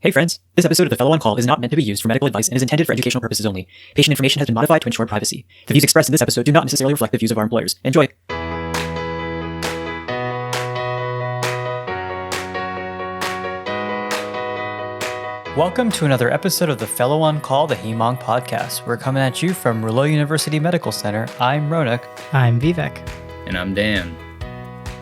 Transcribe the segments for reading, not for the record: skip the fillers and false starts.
Hey friends, this episode of The Fellow on Call is not meant to be used for medical advice and is intended for educational purposes only. Patient information has been modified to ensure privacy. The views expressed in this episode do not necessarily reflect the views of our employers. Enjoy! Welcome to another episode of The Fellow on Call, the Heme podcast. We're coming at you from Rouleau University Medical Center. I'm Ronak. I'm Vivek. And I'm Dan.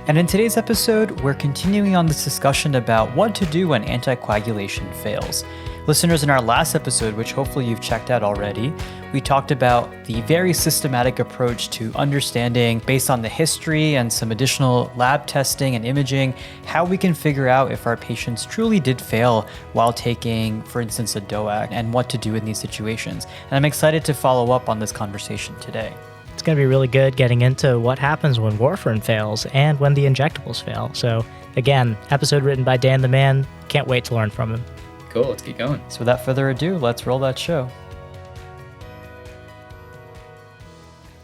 And in today's episode, we're continuing on this discussion about what to do when anticoagulation fails. Listeners, in our last episode, which hopefully you've checked out already, we talked about the very systematic approach to understanding, based on the history and some additional lab testing and imaging, how we can figure out if our patients truly did fail while taking, for instance, a DOAC, and what to do in these situations. And I'm excited to follow up on this conversation today. It's going to be really good getting into what happens when warfarin fails and when the injectables fail. So again, episode written by Dan the Man. Can't wait to learn from him. Cool, let's keep going. So without further ado, let's roll that show.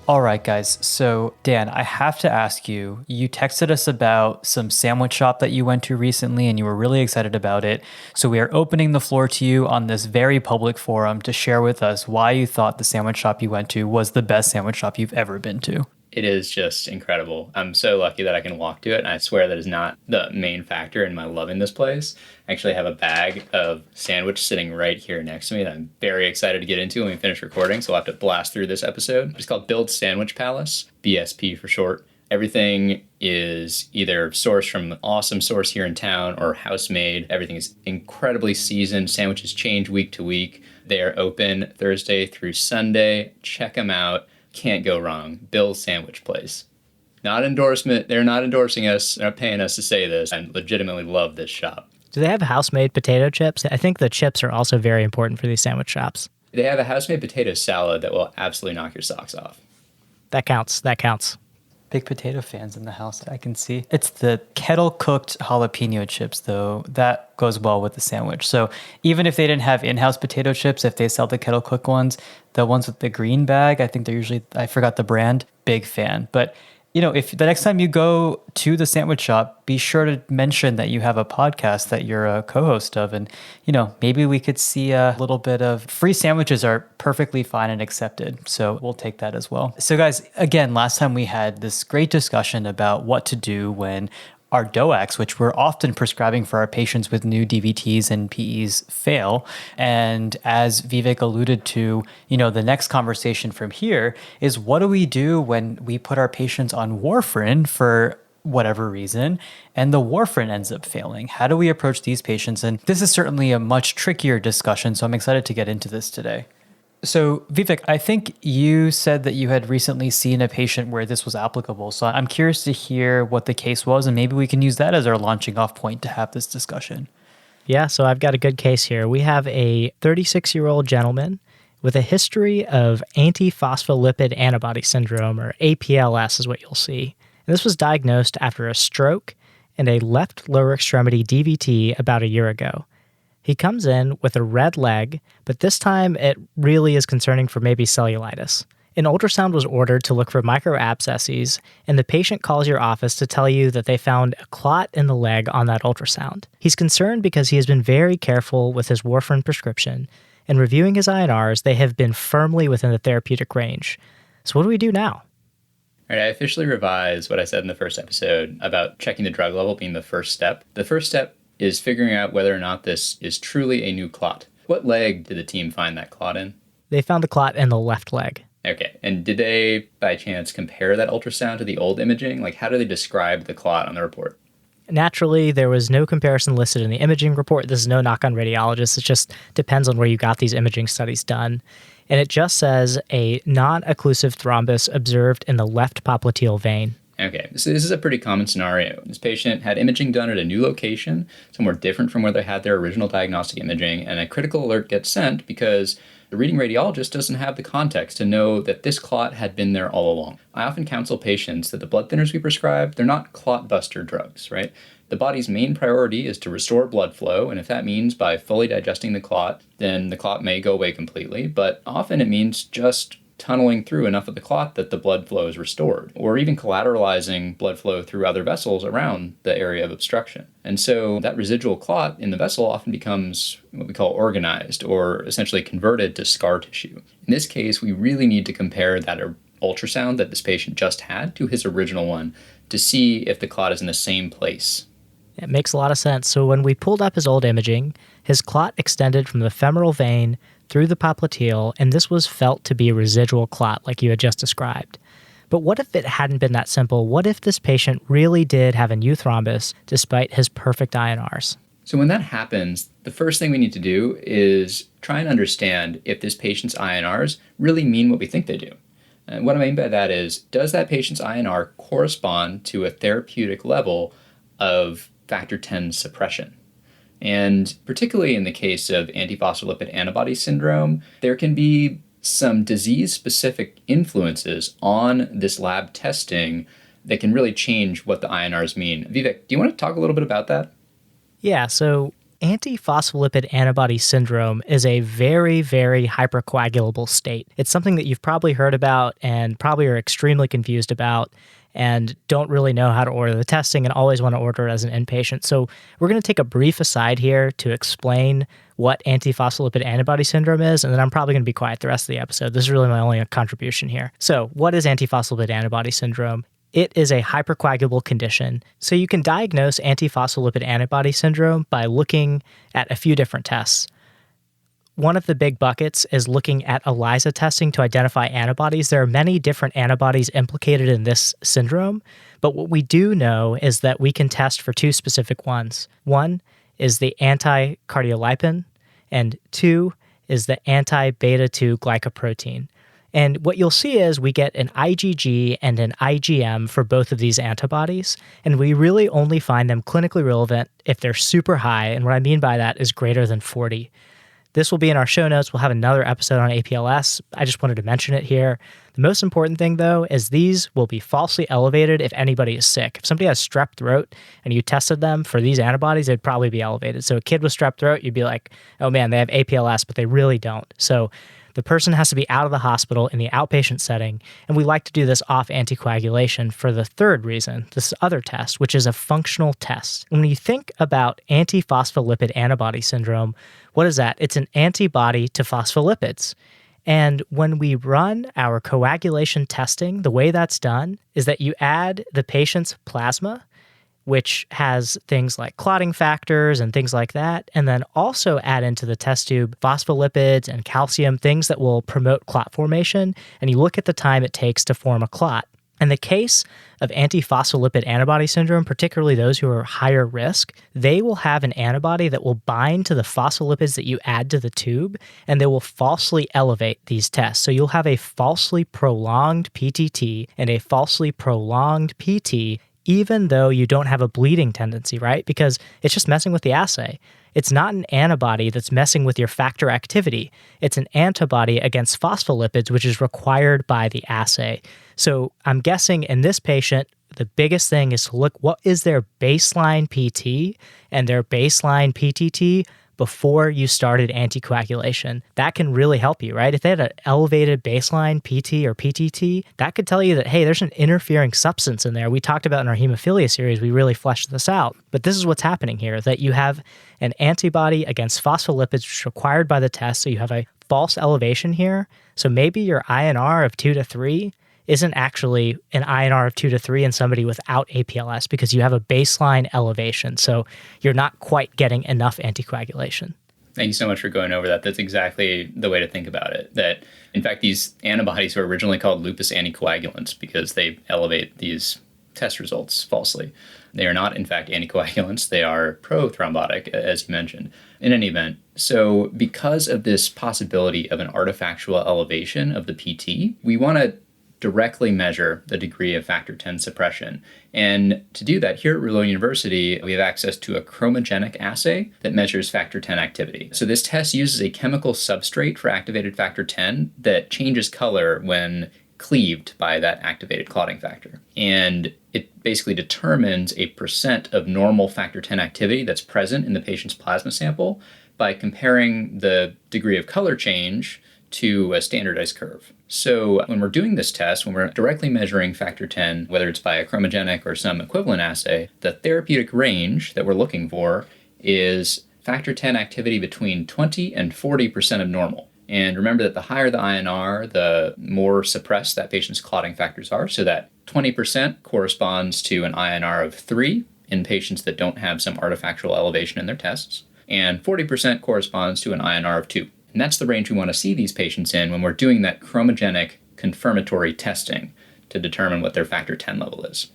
All right, guys. So Dan, I have to ask you, you texted us about some sandwich shop that you went to recently and you were really excited about it. So we are opening the floor to you on this very public forum to share with us why you thought the sandwich shop you went to was the best sandwich shop you've ever been to. It is just incredible. I'm so lucky that I can walk to it, and I swear that is not the main factor in my loving this place. I actually have a bag of sandwich sitting right here next to me that I'm very excited to get into when we finish recording, so I'll have to blast through this episode. It's called Build Sandwich Palace, BSP for short. Everything is either sourced from an awesome source here in town or house-made. Everything is incredibly seasoned. Sandwiches change week to week. They are open Thursday through Sunday. Check them out. Can't go wrong. Bill's Sandwich Place. Not endorsement. They're not endorsing us. They're not paying us to say this. I legitimately love this shop. Do they have house-made potato chips? I think the chips are also very important for these sandwich shops. They have a house-made potato salad that will absolutely knock your socks off. That counts. That counts. Big potato fans in the house, I can see. It's the kettle-cooked jalapeno chips, though. That goes well with the sandwich. So even if they didn't have in-house potato chips, if they sell the kettle-cooked ones, the ones with the green bag, I think they're usually, I forgot the brand, big fan. But, you know, if the next time you go to the sandwich shop, be sure to mention that you have a podcast that you're a co-host of. And, you know, maybe we could see a little bit of free sandwiches are perfectly fine and accepted. So we'll take that as well. So guys, again, last time we had this great discussion about what to do when our DOACs, which we're often prescribing for our patients with new DVTs and PEs, fail. And as Vivek alluded to, you know, the next conversation from here is what do we do when we put our patients on warfarin for whatever reason, and the warfarin ends up failing? How do we approach these patients? And this is certainly a much trickier discussion, so I'm excited to get into this today. So Vivek, I think you said that you had recently seen a patient where this was applicable. So I'm curious to hear what the case was, and maybe we can use that as our launching off point to have this discussion. Yeah, so I've got a good case here. We have a 36-year-old gentleman with a history of antiphospholipid antibody syndrome, or APLS is what you'll see. And this was diagnosed after a stroke and a left lower extremity DVT about a year ago. He comes in with a red leg, but this time it really is concerning for maybe cellulitis. An ultrasound was ordered to look for microabscesses, and the patient calls your office to tell you that they found a clot in the leg on that ultrasound. He's concerned because he has been very careful with his warfarin prescription, and reviewing his INRs, they have been firmly within the therapeutic range. So what do we do now? All right, I officially revised what I said in the first episode about checking the drug level being the first step. The first step is figuring out whether or not this is truly a new clot. What leg did the team find that clot in? They found the clot in the left leg. Okay, and did they, by chance, compare that ultrasound to the old imaging? Like, how do they describe the clot on the report? Naturally, there was no comparison listed in the imaging report. This is no knock on radiologists. It just depends on where you got these imaging studies done. And it just says a non-occlusive thrombus observed in the left popliteal vein. Okay, so this is a pretty common scenario. This patient had imaging done at a new location, somewhere different from where they had their original diagnostic imaging, and a critical alert gets sent because the reading radiologist doesn't have the context to know that this clot had been there all along. I often counsel patients that the blood thinners we prescribe, they're not clot buster drugs, right? The body's main priority is to restore blood flow, and if that means by fully digesting the clot, then the clot may go away completely, but often it means just tunneling through enough of the clot that the blood flow is restored, or even collateralizing blood flow through other vessels around the area of obstruction. And so that residual clot in the vessel often becomes what we call organized, or essentially converted to scar tissue. In this case, we really need to compare that ultrasound that this patient just had to his original one to see if the clot is in the same place. It makes a lot of sense. So when we pulled up his old imaging, his clot extended from the femoral vein through the popliteal, and this was felt to be a residual clot like you had just described. But what if it hadn't been that simple? What if this patient really did have a new thrombus despite his perfect INRs? So when that happens, the first thing we need to do is try and understand if this patient's INRs really mean what we think they do. And what I mean by that is, does that patient's INR correspond to a therapeutic level of factor 10 suppression? And particularly in the case of antiphospholipid antibody syndrome, there can be some disease-specific influences on this lab testing that can really change what the INRs mean. Vivek, do you want to talk a little bit about that? Yeah, so antiphospholipid antibody syndrome is a very, very hypercoagulable state. It's something that you've probably heard about and probably are extremely confused about and don't really know how to order the testing and always want to order it as an inpatient. So we're going to take a brief aside here to explain what antiphospholipid antibody syndrome is, and then I'm probably going to be quiet the rest of the episode. This is really my only contribution here. So what is antiphospholipid antibody syndrome? It is a hypercoagulable condition. So you can diagnose antiphospholipid antibody syndrome by looking at a few different tests. One of the big buckets is looking at ELISA testing to identify antibodies. There are many different antibodies implicated in this syndrome, but what we do know is that we can test for two specific ones. One is the anti-cardiolipin, and two is the anti-beta-2 glycoprotein. And what you'll see is we get an IgG and an IgM for both of these antibodies, and we really only find them clinically relevant if they're super high, and what I mean by that is greater than 40. This will be in our show notes. We'll have another episode on APLS. I just wanted to mention it here. The most important thing, though, is these will be falsely elevated if anybody is sick. If somebody has strep throat and you tested them for these antibodies, they'd probably be elevated. So a kid with strep throat, you'd be like, oh man, they have APLS, but they really don't. So the person has to be out of the hospital in the outpatient setting, and we like to do this off anticoagulation for the third reason, this other test, which is a functional test. When you think about antiphospholipid antibody syndrome, what is that? It's an antibody to phospholipids. And when we run our coagulation testing, the way that's done is that you add the patient's plasma, which has things like clotting factors and things like that, and then also add into the test tube phospholipids and calcium, things that will promote clot formation, and you look at the time it takes to form a clot. In the case of antiphospholipid antibody syndrome, particularly those who are higher risk, they will have an antibody that will bind to the phospholipids that you add to the tube, and they will falsely elevate these tests. So you'll have a falsely prolonged PTT and a falsely prolonged PT, even though you don't have a bleeding tendency, right? Because it's just messing with the assay. It's not an antibody that's messing with your factor activity. It's an antibody against phospholipids, which is required by the assay. So I'm guessing in this patient, the biggest thing is to look what is their baseline PT and their baseline PTT before you started anticoagulation. That can really help you, right? If they had an elevated baseline PT or PTT, that could tell you that, hey, there's an interfering substance in there. We talked about in our hemophilia series, we really fleshed this out. But this is what's happening here, that you have an antibody against phospholipids, which is required by the test, so you have a false elevation here. So maybe your INR of 2 to 3 isn't actually an INR of 2 to 3 in somebody without APLS because you have a baseline elevation. So you're not quite getting enough anticoagulation. Thank you so much for going over that. That's exactly the way to think about it. That, in fact, these antibodies were originally called lupus anticoagulants because they elevate these test results falsely. They are not, in fact, anticoagulants. They are prothrombotic, as you mentioned. In any event, so because of this possibility of an artifactual elevation of the PT, we want to directly measure the degree of factor 10 suppression. And to do that, here at Rouleau University, we have access to a chromogenic assay that measures factor 10 activity. So this test uses a chemical substrate for activated factor 10 that changes color when cleaved by that activated clotting factor. And it basically determines a percent of normal factor 10 activity that's present in the patient's plasma sample by comparing the degree of color change to a standardized curve. So when we're doing this test, when we're directly measuring factor 10, whether it's by a chromogenic or some equivalent assay, the therapeutic range that we're looking for is factor 10 activity between 20 and 40% of normal. And remember that the higher the INR, the more suppressed that patient's clotting factors are. So that 20% corresponds to an INR of 3 in patients that don't have some artifactual elevation in their tests, and 40% corresponds to an INR of 2. And that's the range we want to see these patients in when we're doing that chromogenic confirmatory testing to determine what their factor 10 level is.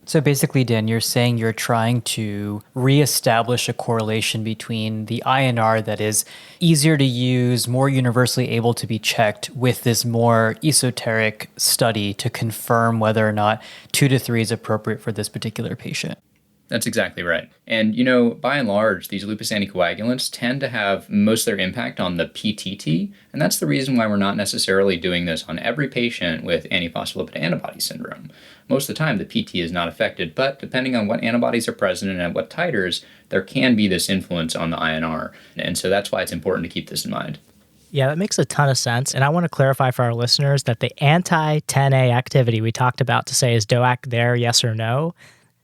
So basically, Dan, you're saying you're trying to reestablish a correlation between the INR that is easier to use, more universally able to be checked, with this more esoteric study to confirm whether or not 2 to 3 is appropriate for this particular patient. That's exactly right. And, by and large, these lupus anticoagulants tend to have most of their impact on the PTT, and that's the reason why we're not necessarily doing this on every patient with antiphospholipid antibody syndrome. Most of the time, the PT is not affected, but depending on what antibodies are present and at what titers, there can be this influence on the INR, and so that's why it's important to keep this in mind. Yeah, that makes a ton of sense. And I want to clarify for our listeners that the anti-10A activity we talked about to say, is DOAC there, yes or no?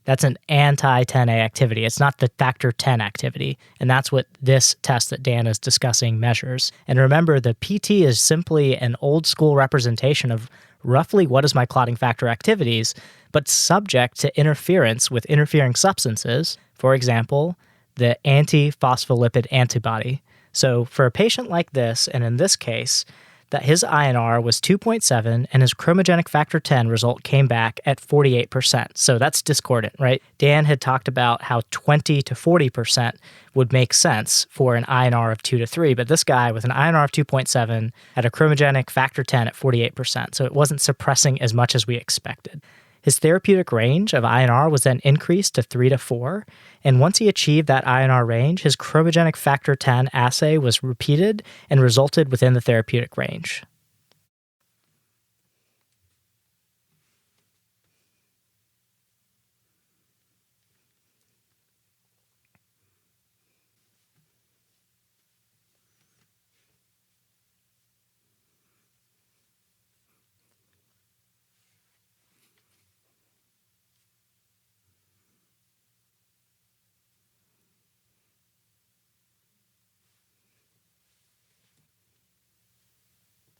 That's an anti-10A activity. It's not the factor 10 activity. And that's what this test that Dan is discussing measures. And remember, the PT is simply an old school representation of roughly what is my clotting factor activities, but subject to interference with interfering substances. For example, the antiphospholipid antibody. So for a patient like this, and in this case, that his INR was 2.7 and his chromogenic factor 10 result came back at 48%. So that's discordant, right? Dan had talked about how 20 to 40% would make sense for an INR of 2 to 3, but this guy with an INR of 2.7 had a chromogenic factor 10 at 48%. So it wasn't suppressing as much as we expected. His therapeutic range of INR was then increased to 3 to 4, and once he achieved that INR range, his chromogenic factor 10 assay was repeated and resulted within the therapeutic range.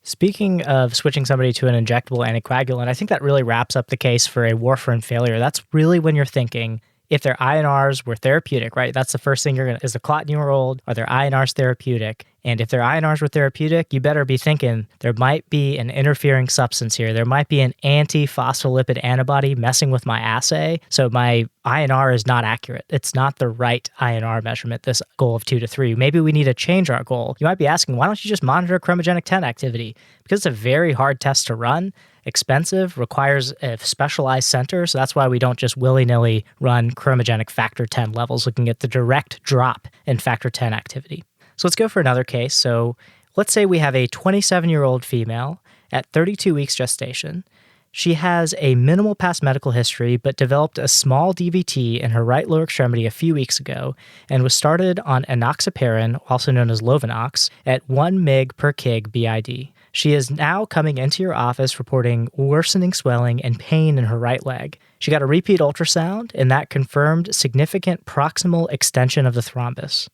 Speaking of switching somebody to an injectable anticoagulant, I think that really wraps up the case for a warfarin failure. That's really when you're thinking, if their INRs were therapeutic, right? That's the first thing you're going to, is the clot enrolled? Are their INRs therapeutic? And if their INRs were therapeutic, you better be thinking there might be an interfering substance here. There might be an antiphospholipid antibody messing with my assay. So my INR is not accurate. It's not the right INR measurement, this goal of 2 to 3. Maybe we need to change our goal. You might be asking, why don't you just monitor chromogenic 10 activity? Because it's a very hard test to run, expensive, requires a specialized center. So that's why we don't just willy-nilly run chromogenic factor 10 levels, looking at the direct drop in factor 10 activity. So let's go for another case. So let's say we have a 27-year-old female at 32 weeks gestation. She has a minimal past medical history, but developed a small DVT in her right lower extremity a few weeks ago and was started on enoxaparin, also known as lovenox, at 1 mg per kg BID. She is now coming into your office reporting worsening swelling and pain in her right leg. She got a repeat ultrasound, and that confirmed significant proximal extension of the thrombus.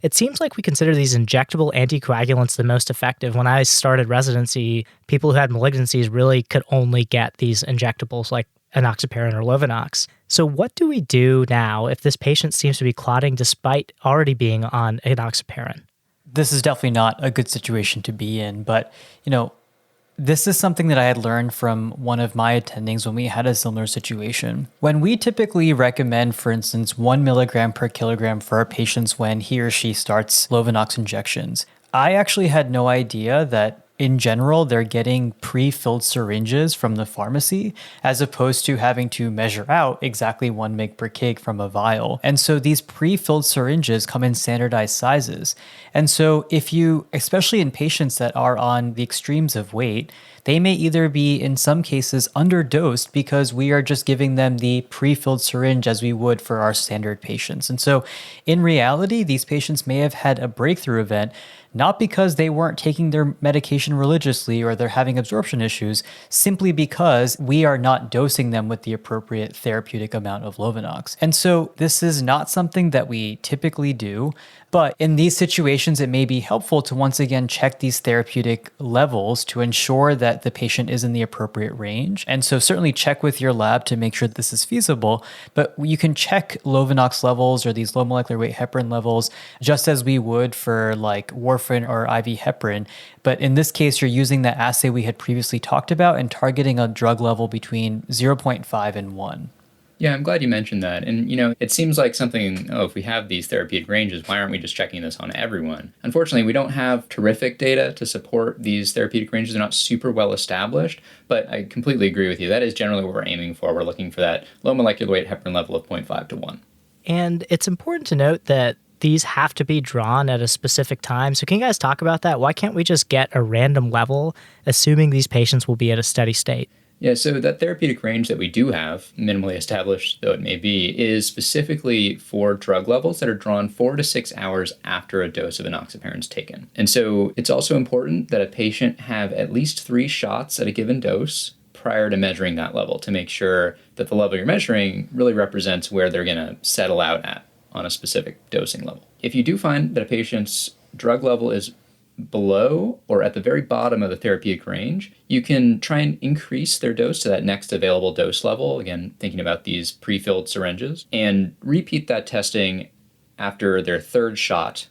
It seems like we consider these injectable anticoagulants the most effective. When I started residency, people who had malignancies really could only get these injectables like enoxaparin or lovenox. So what do we do now if this patient seems to be clotting despite already being on enoxaparin? This is definitely not a good situation to be in, but, this is something that I had learned from one of my attendings when we had a similar situation. When we typically recommend, for instance, 1 milligram per kilogram for our patients when he or she starts lovenox injections, I actually had no idea that in general, they're getting pre-filled syringes from the pharmacy as opposed to having to measure out exactly 1 mg per kg from a vial. And so these pre-filled syringes come in standardized sizes. And so if you, especially in patients that are on the extremes of weight, they may either be, in some cases, underdosed because we are just giving them the pre-filled syringe as we would for our standard patients. And so in reality, these patients may have had a breakthrough event, not because they weren't taking their medication religiously or they're having absorption issues, simply because we are not dosing them with the appropriate therapeutic amount of lovenox. And so this is not something that we typically do, but in these situations, it may be helpful to once again check these therapeutic levels to ensure that the patient is in the appropriate range. And so certainly check with your lab to make sure that this is feasible, but you can check lovenox levels or these low molecular weight heparin levels just as we would for like warfarin or IV heparin. But in this case, you're using the assay we had previously talked about and targeting a drug level between 0.5 and 1. Yeah, I'm glad you mentioned that. And, it seems like something, if we have these therapeutic ranges, why aren't we just checking this on everyone? Unfortunately, we don't have terrific data to support these therapeutic ranges. They're not super well established, but I completely agree with you. That is generally what we're aiming for. We're looking for that low molecular weight heparin level of 0.5 to 1. And it's important to note that these have to be drawn at a specific time. So can you guys talk about that? Why can't we just get a random level, assuming these patients will be at a steady state? Yeah, so that therapeutic range that we do have, minimally established though it may be, is specifically for drug levels that are drawn 4 to 6 hours after a dose of enoxaparin is taken. And so it's also important that a patient have at least 3 shots at a given dose prior to measuring that level to make sure that the level you're measuring really represents where they're going to settle out at on a specific dosing level. If you do find that a patient's drug level is below or at the very bottom of the therapeutic range, you can try and increase their dose to that next available dose level, again, thinking about these pre-filled syringes, and repeat that testing after their third shot,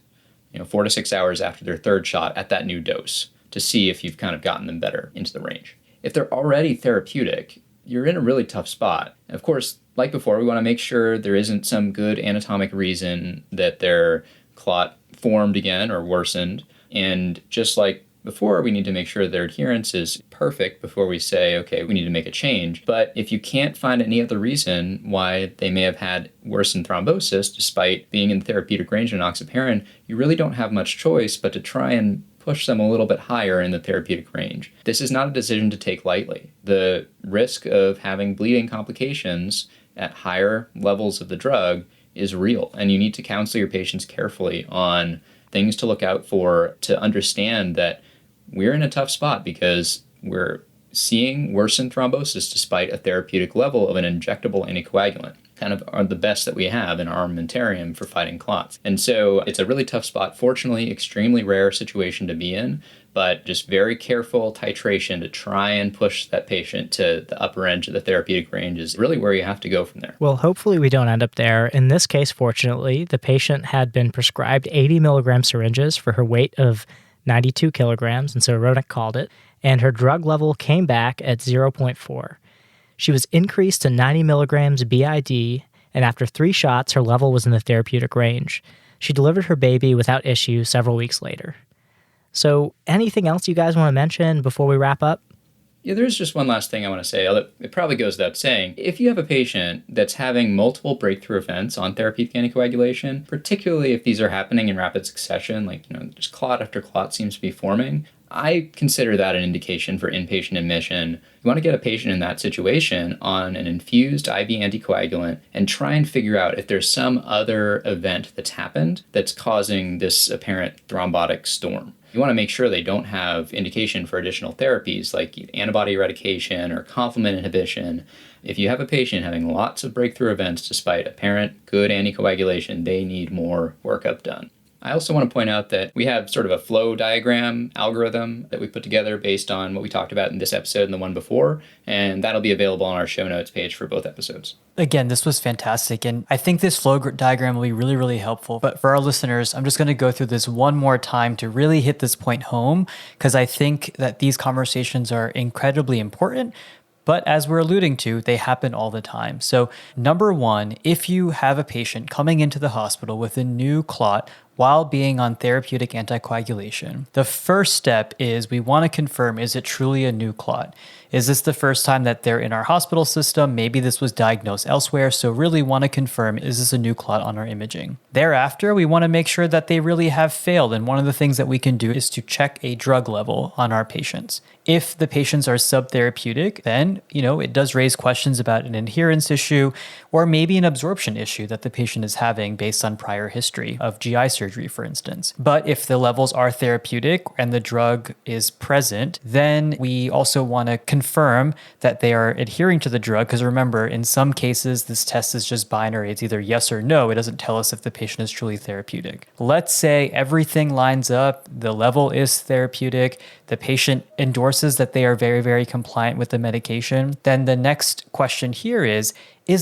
4 to 6 hours after their third shot at that new dose to see if you've kind of gotten them better into the range. If they're already therapeutic, you're in a really tough spot. Of course, like before, we want to make sure there isn't some good anatomic reason that their clot formed again or worsened. And just like before, we need to make sure their adherence is perfect before we say, okay, we need to make a change. But if you can't find any other reason why they may have had worsened thrombosis despite being in the therapeutic range of enoxaparin, you really don't have much choice but to try and push them a little bit higher in the therapeutic range. This is not a decision to take lightly. The risk of having bleeding complications at higher levels of the drug is real, and you need to counsel your patients carefully on things to look out for to understand that we're in a tough spot because we're seeing worsened thrombosis despite a therapeutic level of an injectable anticoagulant, kind of are the best that we have in our armamentarium for fighting clots. And so it's a really tough spot. Fortunately, extremely rare situation to be in, but just very careful titration to try and push that patient to the upper end of the therapeutic range is really where you have to go from there. Well, hopefully we don't end up there. In this case, fortunately, the patient had been prescribed 80 milligram syringes for her weight of 92 kilograms, and so Ronak called it, and her drug level came back at 0.4. She was increased to 90 milligrams BID, and after 3 shots, her level was in the therapeutic range. She delivered her baby without issue several weeks later. So anything else you guys want to mention before we wrap up? Yeah, there's just one last thing I want to say. It probably goes without saying. If you have a patient that's having multiple breakthrough events on therapeutic anticoagulation, particularly if these are happening in rapid succession, like, just clot after clot seems to be forming, I consider that an indication for inpatient admission. You want to get a patient in that situation on an infused IV anticoagulant and try and figure out if there's some other event that's happened that's causing this apparent thrombotic storm. You want to make sure they don't have indication for additional therapies like antibody eradication or complement inhibition. If you have a patient having lots of breakthrough events despite apparent good anticoagulation, they need more workup done. I also want to point out that we have sort of a flow diagram algorithm that we put together based on what we talked about in this episode and the one before, and that'll be available on our show notes page for both episodes. Again, this was fantastic, and I think this flow diagram will be really, really helpful. But for our listeners, I'm just going to go through this one more time to really hit this point home, because I think that these conversations are incredibly important. But as we're alluding to, they happen all the time. So number one, if you have a patient coming into the hospital with a new clot while being on therapeutic anticoagulation, the first step is we want to confirm, is it truly a new clot? Is this the first time that they're in our hospital system? Maybe this was diagnosed elsewhere. So really want to confirm, is this a new clot on our imaging? Thereafter, we want to make sure that they really have failed. And one of the things that we can do is to check a drug level on our patients. If the patients are subtherapeutic, then, it does raise questions about an adherence issue or maybe an absorption issue that the patient is having based on prior history of GI surgery, for instance. But if the levels are therapeutic and the drug is present, then we also want to confirm that they are adhering to the drug. Because remember, in some cases, this test is just binary. It's either yes or no. It doesn't tell us if the patient is truly therapeutic. Let's say everything lines up, the level is therapeutic, the patient endorses that they are very, very compliant with the medication. Then the next question here is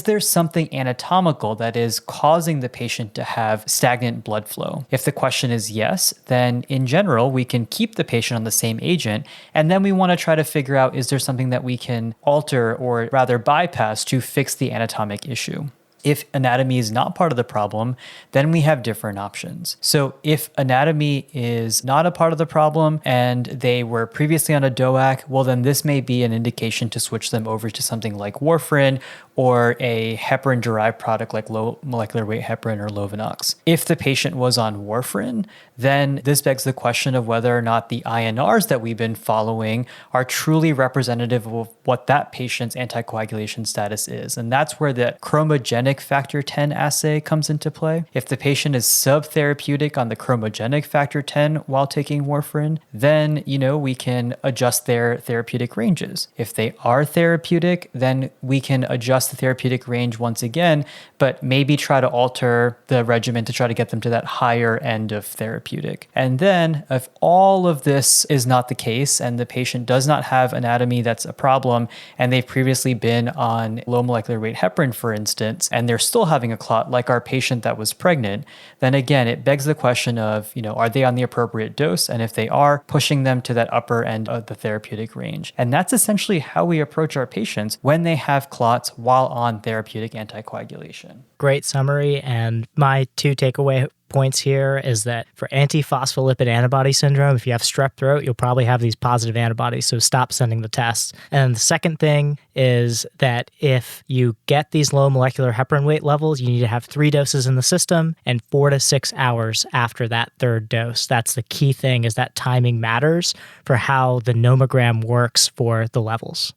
there something anatomical that is causing the patient to have stagnant blood flow? If the question is yes, then in general, we can keep the patient on the same agent. And then we want to try to figure out, is there something that we can alter or rather bypass to fix the anatomic issue? If anatomy is not part of the problem, then we have different options. So if anatomy is not a part of the problem and they were previously on a DOAC, well, then this may be an indication to switch them over to something like warfarin or a heparin-derived product like low molecular weight heparin or lovenox. If the patient was on warfarin, then this begs the question of whether or not the INRs that we've been following are truly representative of what that patient's anticoagulation status is. And that's where the chromogenic factor 10 assay comes into play. If the patient is subtherapeutic on the chromogenic factor 10 while taking warfarin, then, we can adjust their therapeutic ranges. If they are therapeutic, then we can adjust the therapeutic range once again, but maybe try to alter the regimen to try to get them to that higher end of therapeutic. And then if all of this is not the case and the patient does not have anatomy that's a problem and they've previously been on low molecular weight heparin, for instance, and they're still having a clot like our patient that was pregnant, then again, it begs the question of, are they on the appropriate dose? And if they are, pushing them to that upper end of the therapeutic range. And that's essentially how we approach our patients when they have clots while on therapeutic anticoagulation. Great summary. And my two takeaway points here is that for antiphospholipid antibody syndrome, if you have strep throat, you'll probably have these positive antibodies, so stop sending the tests. And the second thing is that if you get these low molecular heparin weight levels, you need to have 3 doses in the system and 4 to 6 hours after that third dose. That's the key thing, is that timing matters for how the nomogram works for the levels.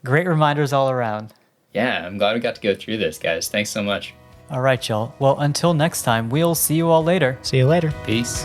Great reminders all around. Yeah, I'm glad we got to go through this, guys. Thanks so much. All right, y'all. Well, until next time, we'll see you all later. See you later. Peace.